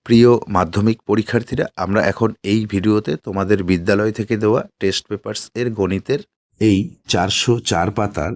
প্রিয় মাধ্যমিক পরীক্ষার্থীরা, আমরা এখন এই ভিডিওতে তোমাদের বিদ্যালয় থেকে দেওয়া টেস্ট পেপারস এর গণিতের এই 404 পাতার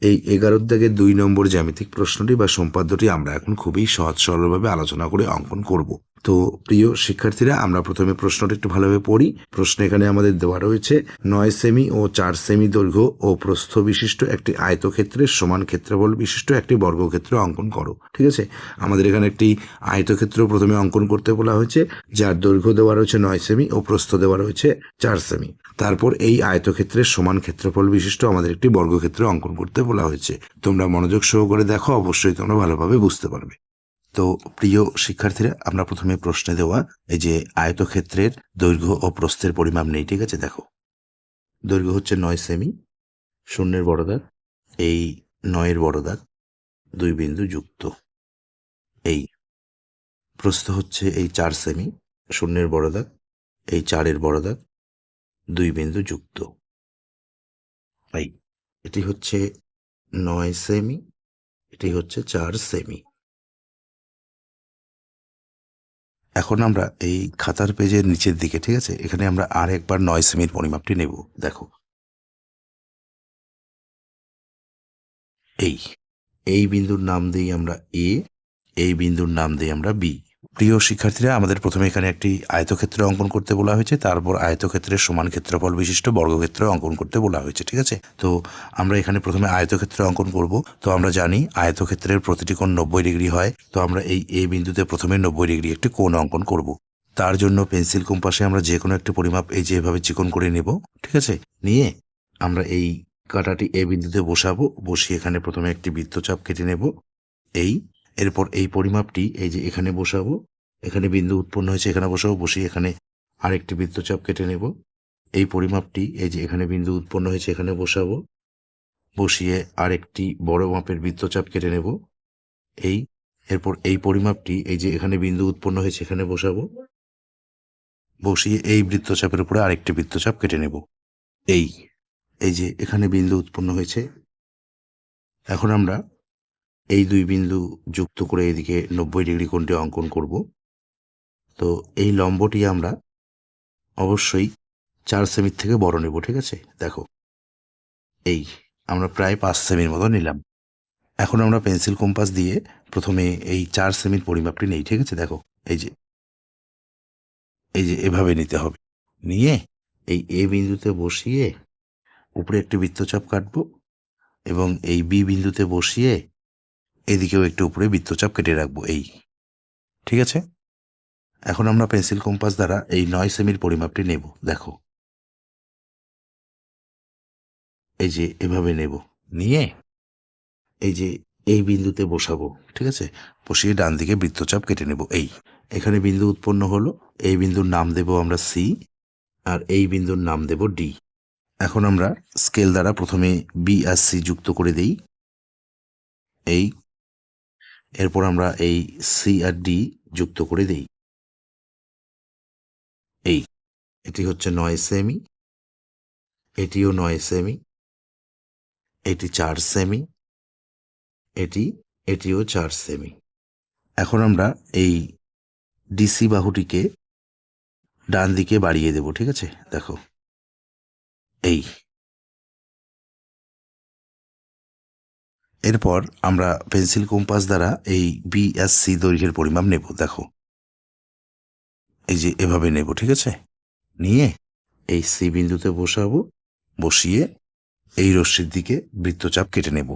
এই 11 দাগের 2 নম্বর জ্যামিতিক প্রশ্নটি বা সম্পাদ্যটি আমরা এখন খুবই সহজ সরলভাবে আলোচনা করে অঙ্কন করব। তো প্রিয় শিক্ষার্থীরা, আমরা প্রথমে প্রশ্নটি একটু ভালোভাবে পড়ি। প্রশ্ন এখানে আমাদের দেওয়া রয়েছে 9 সেমি ও 4 সেমি দৈর্ঘ্য ও প্রস্থ বিশিষ্ট একটি আয়তক্ষেত্রের সমান ক্ষেত্রফল বিশিষ্ট একটি বর্গক্ষেত্র অঙ্কন করো। ঠিক আছে, আমাদের এখানে একটি আয়তক্ষেত্র প্রথমে অঙ্কন করতে বলা হয়েছে, যার দৈর্ঘ্য দেওয়া রয়েছে 9 সেমি ও প্রস্থ দেওয়া রয়েছে 4 সেমি। তারপর এই আয়তক্ষেত্রের সমান ক্ষেত্রফল বিশিষ্ট আমাদের একটি বর্গক্ষেত্র অঙ্কন করতে বলা হয়েছে। তোমরা মনোযোগ সহকারে দেখো, অবশ্যই তোমরা ভালোভাবে বুঝতে পারবে। তো প্রিয় শিক্ষার্থীরা, আমরা প্রথমে প্রশ্নে দেওয়া এই যে আয়তক্ষেত্রের দৈর্ঘ্য ও প্রস্থের পরিমাপ নেই। ঠিক আছে, দেখো দৈর্ঘ্য হচ্ছে 9 সেমি, শূন্যের বড় দাগ, এই 9-এর বড় দাগ, 2 বিন্দু যুক্ত। এই প্রস্থ হচ্ছে এই 4 সেমি, শূন্যের বড় দাগ, এই 4-এর বড় দাগ, 2 বিন্দু যুক্ত। এই এটি হচ্ছে 9 সেমি, এটি হচ্ছে 4 সেমি। এখন আমরা এই খাতার পেজের নিচের দিকে, ঠিক আছে, এখানে আমরা আর একবার 9 সেমির পরিমাপটি নেব। দেখো এই বিন্দুর নাম দিই আমরা এ, এই বিন্দুর নাম দিই আমরা বি। প্রিয় শিক্ষার্থীরা, আমাদের প্রথমে এখানে একটি আয়তক্ষেত্র অঙ্কন করতে বলা হয়েছে, তারপর আয়তক্ষেত্রের সমান ক্ষেত্রফল বিশিষ্ট বর্গক্ষেত্র অঙ্কন করতে বলা হয়েছে। ঠিক আছে, তো আমরা এখানে প্রথমে আয়তক্ষেত্র অঙ্কন করব। তো আমরা জানি আয়তক্ষেত্রের প্রতিটি কোণ 90 ডিগ্রি হয়। তো আমরা এই এ বিন্দুতে প্রথমে 90 ডিগ্রি একটি কোণ অঙ্কন করব। তার জন্য পেন্সিল কম্পাসে আমরা যে কোনো একটি পরিমাপ এই যে এভাবে চিকন করে নেব। ঠিক আছে, নিয়ে আমরা এই কাঁটাটি এ বিন্দুতে বসাবো। বসিয়ে এখানে প্রথমে একটি বৃত্তচাপ কেটে নেব। এরপর এই পরিমাপটি এই যে এখানে বসাবো, এখানে বিন্দু উৎপন্ন হয়েছে, এখানে বসাবো। বসিয়ে এখানে আরেকটি বৃত্তচাপ কেটে নেব। এই পরিমাপটি এই যে এখানে বিন্দু উৎপন্ন হয়েছে, এখানে বসাবো। বসিয়ে আরেকটি বড় মাপের বৃত্তচাপ কেটে নেব। এরপর এই পরিমাপটি এই যে এখানে বিন্দু উৎপন্ন হয়েছে, এখানে বসাবো। বসিয়ে এই বৃত্তচাপের উপরে আরেকটি বৃত্তচাপ কেটে নেব। এই যে এখানে বিন্দু উৎপন্ন হয়েছে। এখন আমরা এই 2 বিন্দু যুক্ত করে এদিকে 90 ডিগ্রি কোণটি অঙ্কন করব। তো এই লম্বটি আমরা অবশ্যই 4 সেমির থেকে বড় নেব। ঠিক আছে, দেখো আমরা প্রায় 5 সেমির মতো নিলাম। এখন আমরা পেন্সিল কম্পাস দিয়ে প্রথমে এই 4 সেমির পরিমাপটি নেই। ঠিক আছে, দেখো এই যে এভাবে নিতে হবে। নিয়ে এই এ বিন্দুতে বসিয়ে উপরে একটি বৃত্তচাপ কাটবো এবং এই বি বিন্দুতে বসিয়ে এদিকেও একটু উপরে বৃত্তচাপ কেটে রাখবো। ঠিক আছে, এখন আমরা পেন্সিল কম্পাস দ্বারা এই 9 সেমির পরিমাপটি নেব। দেখো এই যে এভাবে নেব, নিয়ে এই যে এই বিন্দুতে বসাবো। ঠিক আছে, বসিয়ে ডান দিকে বৃত্তচাপ কেটে নেব। এখানে বিন্দু উৎপন্ন হলো, এই বিন্দুর নাম দেব আমরা সি, আর এই বিন্দুর নাম দেব ডি। এখন আমরা স্কেল দ্বারা প্রথমে বি আর সি যুক্ত করে দেই। এরপর আমরা এই সি আর ডি যুক্ত করে দেই। এটি হচ্ছে 9 সেমি, এটিও 9 সেমি, এটি 4 সেমি, এটিও 4 সেমি। এখন আমরা এই ডিসি বাহুটিকে ডান দিকে বাড়িয়ে দেব। ঠিক আছে, দেখো এরপর আমরা পেন্সিল কম্পাস দ্বারা এই বি আর সি দৈর্ঘ্যের পরিমাপ নেব। দেখো এই যে এভাবে নেব। ঠিক আছে, নিয়ে এই সি বিন্দুতে বসাবো। বসিয়ে এই রশ্মির দিকে বৃত্তচাপ কেটে নেব।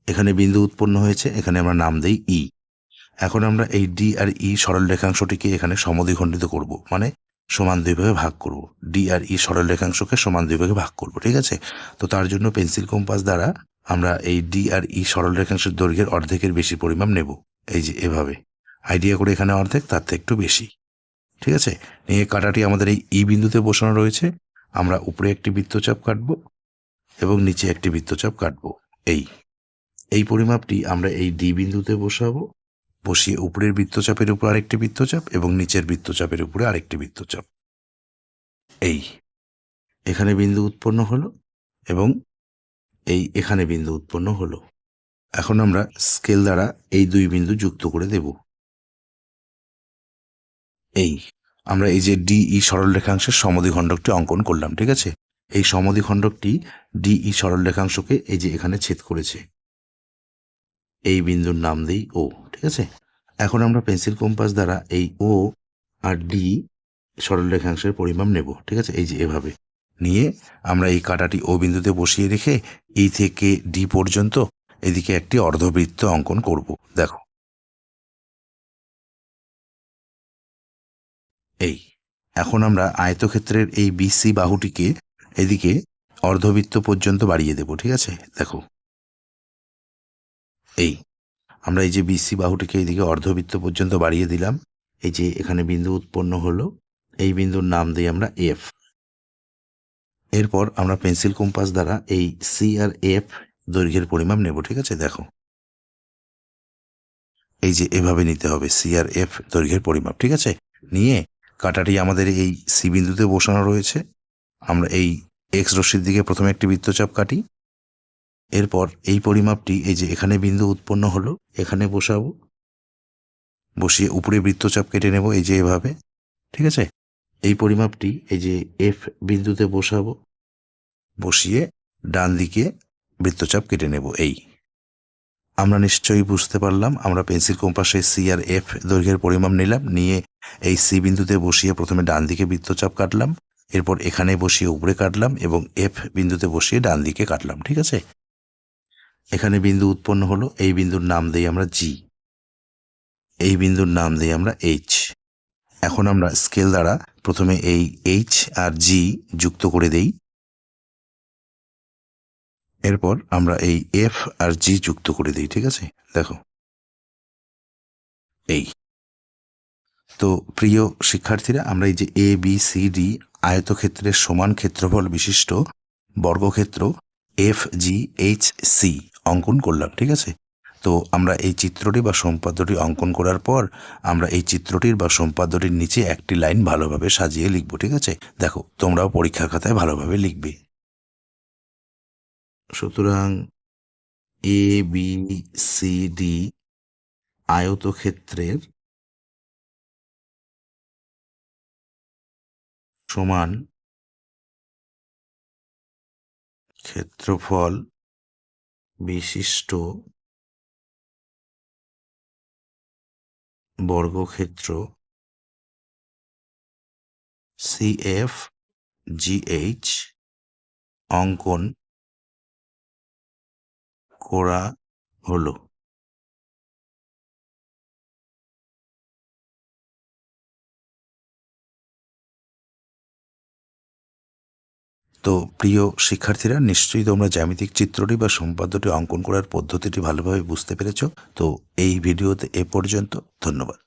এখানে বিন্দু উৎপন্ন হয়েছে, এখানে আমরা নাম দেই ই। এখন আমরা এই ডি আর ই সরল রেখাংশটিকে এখানে সমদ্বিখণ্ডিত করব, মানে সমান 2 ভাগে ভাগ করব। ডি আর ই সরল রেখাংশকে সমান 2 ভাগে ভাগ করব। ঠিক আছে, তো তার জন্য পেন্সিল কম্পাস দ্বারা আমরা এই ডি আর ই সরল রেখাংশের দৈর্ঘ্যের অর্ধেকের বেশি পরিমাপ নেব। এই যে এভাবে আইডিয়া করে এখানে অর্ধেক, তার থেকে একটু বেশি। ঠিক আছে, নিয়ে কাঁটাটি আমাদের এই ই বিন্দুতে বসানো রয়েছে। আমরা উপরে একটি বৃত্তচাপ কাটবো এবং নিচে একটি বৃত্তচাপ কাটবো। এই পরিমাপটি আমরা এই ডি বিন্দুতে বসাবো। বসিয়ে উপরের বৃত্তচাপের উপর আরেকটি বৃত্তচাপ এবং নিচের বৃত্তচাপের উপরে আরেকটি বৃত্তচাপ। এখানে বিন্দু উৎপন্ন হলো এবং এখানে বিন্দু উৎপন্ন হলো। এখন আমরা স্কেল দ্বারা এই দুই বিন্দু যুক্ত করে দেব। আমরা এই যে ডিই সরলরেখাংশের সমদ্বিখণ্ডকটি অঙ্কন করলাম, ঠিক আছে। এই সমদ্বিখণ্ডকটি ডিই সরলরেখাংশকে এই যে এখানে ছেদ করেছে, এই বিন্দুর নাম দেই ও, ঠিক আছে। এখন আমরা পেন্সিল কম্পাস দ্বারা এই ও আর ডি সরলরেখাংশের পরিমাপ নেব, ঠিক আছে। এই যে এভাবে নিয়ে আমরা এই কাঁটাটি ও বিন্দুতে বসিয়ে রেখে এই থেকে ডি পর্যন্ত এদিকে একটি অর্ধবৃত্ত অঙ্কন করব। দেখো, এখন আমরা আয়তক্ষেত্রের এই বিসি বাহুটিকে এদিকে অর্ধবৃত্ত পর্যন্ত বাড়িয়ে দেব, ঠিক আছে। দেখো, আমরা এই যে বিসি বাহুটিকে এইদিকে অর্ধবৃত্ত পর্যন্ত বাড়িয়ে দিলাম। এই যে এখানে বিন্দু উৎপন্ন হলো, এই বিন্দুর নাম দিই আমরা এফ। এরপর আমরা পেন্সিল কম্পাস দ্বারা এই সি আর এফ দৈর্ঘ্যের পরিমাপ নেব, ঠিক আছে। দেখো, এই যে এভাবে নিতে হবে সি আর এফ দৈর্ঘ্যের পরিমাপ, ঠিক আছে। নিয়ে কাঁটাটি আমাদের এই সি বিন্দুতে বসানো রয়েছে। আমরা এই এক্স রশ্মির দিকে প্রথমে একটি বৃত্তচাপ কাটি। এরপর এই পরিমাপটি এই যে এখানে বিন্দু উৎপন্ন হলো, এখানে বসাবো, বসিয়ে উপরে বৃত্তচাপ কেটে নেব, এই যে এভাবে, ঠিক আছে। এই পরিমাপটি এই যে এফ বিন্দুতে বসাবো, বসিয়ে ডান দিকে বৃত্তচাপ কেটে নেব। আমরা নিশ্চয়ই বুঝতে পারলাম। আমরা পেন্সিল কম্পাসে সি আর এফ দৈর্ঘ্যের পরিমাপ নিলাম, নিয়ে এই সি বিন্দুতে বসিয়ে প্রথমে ডান দিকে বৃত্তচাপ কাটলাম, এরপর এখানে বসিয়ে উপরে কাটলাম এবং এফ বিন্দুতে বসিয়ে ডান দিকে কাটলাম, ঠিক আছে। এখানে বিন্দু উৎপন্ন হলো, এই বিন্দুর নাম দেই আমরা জি, এই বিন্দুর নাম দেই আমরা এইচ। এখন আমরা স্কেল দ্বারা প্রথমে এই এইচ আর জি যুক্ত করে দেই। এরপর আমরা এই এফ আর জি যুক্ত করে দিই, ঠিক আছে। দেখো, তো প্রিয় শিক্ষার্থীরা, আমরা এই যে এ বি সি ডি আয়তক্ষেত্রের সমান ক্ষেত্রফল বিশিষ্ট বর্গক্ষেত্র এফ জি এইচ সি অঙ্কন করলাম, ঠিক আছে। তো আমরা এই চিত্রটি বা সম্পাদ্যটি অঙ্কন করার পর আমরা এই চিত্রটির বা সম্পাদ্যটির নিচে একটি লাইন ভালোভাবে সাজিয়ে লিখব, ঠিক আছে। দেখো, তোমরাও পরীক্ষার খাতায় ভালোভাবে লিখবে। সুতরাং এ বি সি ডি আয়তক্ষেত্রের সমান ক্ষেত্রফল বিশিষ্ট বর্গক্ষেত্র সিএফ জিএইচ অঙ্কন করা হলো। তো প্রিয় শিক্ষার্থীরা, নিশ্চয়ই তোমরা জ্যামিতিক চিত্রটি বা সম্পাদ্যটি অঙ্কন করার পদ্ধতিটি ভালোভাবে বুঝতে পেরেছ। তো এই ভিডিওতে এ পর্যন্ত। ধন্যবাদ।